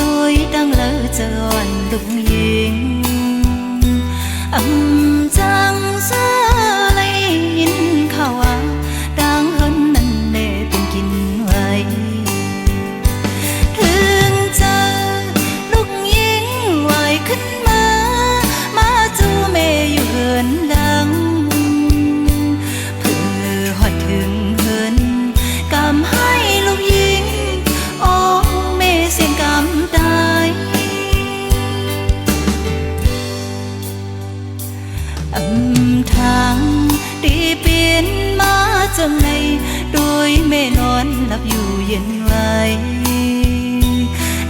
tôi đang lỡ chọn lục nhìn chẳng xa lấy nhìn khảo đang hơn năn nềเป็นกินไว้ถึงจะลูกยิงไหวขึ้นมาจูเมอยู่เหินหลังเพื่อหอดถึงเหินกำให้ลูกยิงโอ้เมเสียงกำตายทางดีเปลี่ยนมาจังในโดยแม่นอนหลับอยู่เย็นไว้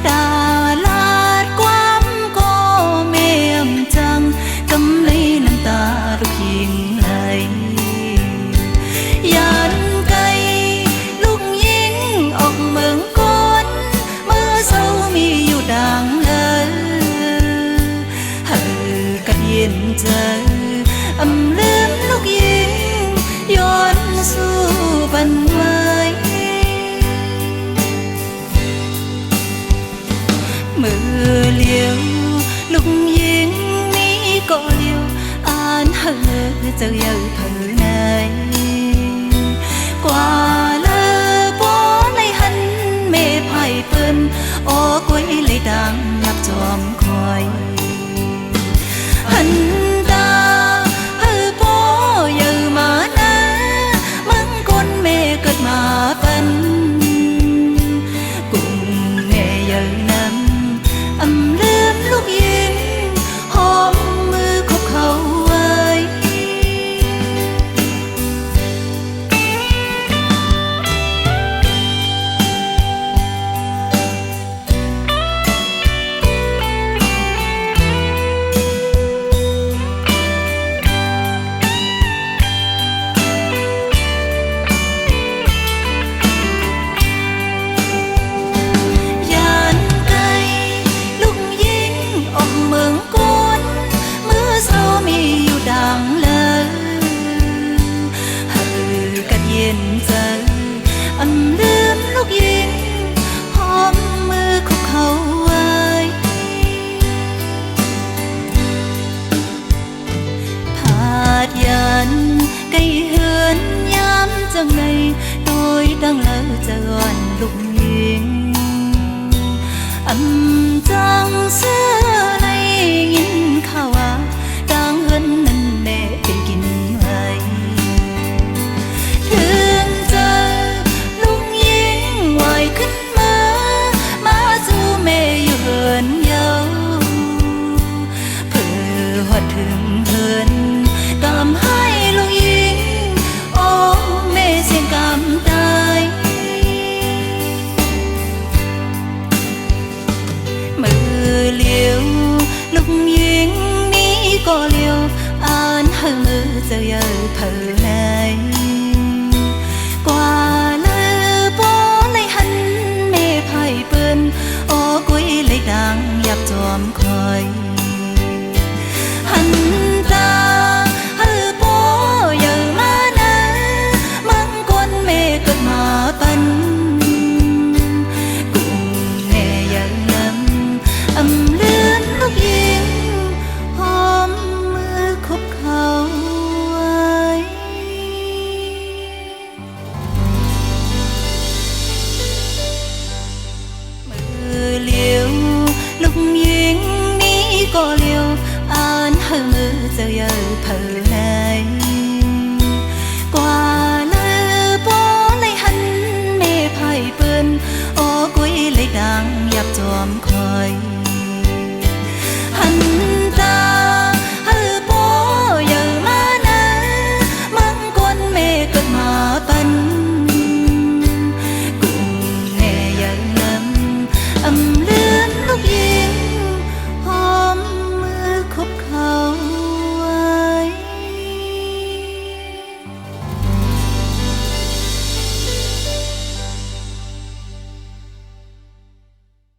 ตาลาดความก็เมียมจังกำเลยน้ำตาลูกยิงไหลยันไกลลูกยิงออกเมืองก้นเมื่อเศร้ามีอยู่ดังเลยกัดเย็นใจลืมลูกยิงย้อนสู่บันไว้มือเลี้ยวลูกยิงนี้ก็เลี้ยวอ่านเฮอเจ้าเยาเธอไหนกว่าเลอป้อในหันเมไพ่เปิ้นโอ้กุ้ยเลยดังนับจอมคอยหันมาเป็นกุ้งแม่เยอะน้ำลืมลูกยิงหอมมือคบเขาไว้ลืมลูกยิงหอมมือคุกเขาไว้ผาดยันไกลเหือนย้ำจังในโดยดังเลอจะอ่อนลูกยิงจังเสื้อในยินข่าวว่าดังเหินนั่นแน่เป็นกินไว้ขึ้นมาจูเมอยู่เหินเยาเพื่อหอดถึงเหินกำให้ลูกยิงโอ้เมเสียงกำตายมือเลี้ยวลูกยิงนี้ก็เลี้ยวอ่านเฮอเจ้าเยาเธอไหนกว่าโอ้กุ้ยเลยดังยับจอมคอยหันตาเฮอโปเยอะมานะมังกรเมเกิดมาปันกุ้งแม่ยังลืมลูกยิงหอมมือคบเขาไว้ มือเลี้ยวลูกยิงนี้ก็เลี้ยวอ่านเฮอเจ้าเยาเธอไหนกว่าเลอป้อในหันเมไพ่เปิ้นโอ้กุ้ยเลยดังยับจอมคอยหันตาเฮอโปเยอะมานะมังกรเมเกิดมาปันกุ้งแม่ยังลืมลูกยิงหอมมือคบเขาไว้เลี้ยวลูกยิงนี้ก็เลี้ยวอ่านเฮอมือเจ้าเยาเธอไหนกว่าเลอป้อในหันเมไพ่เปิ้นโอ้กุ้ยเลยดังยับจอมคอยหันตาเฮอโปเยอะมานะมังกรเมเกิดมาปันกุ้งแม่ยังลืมลูกยิง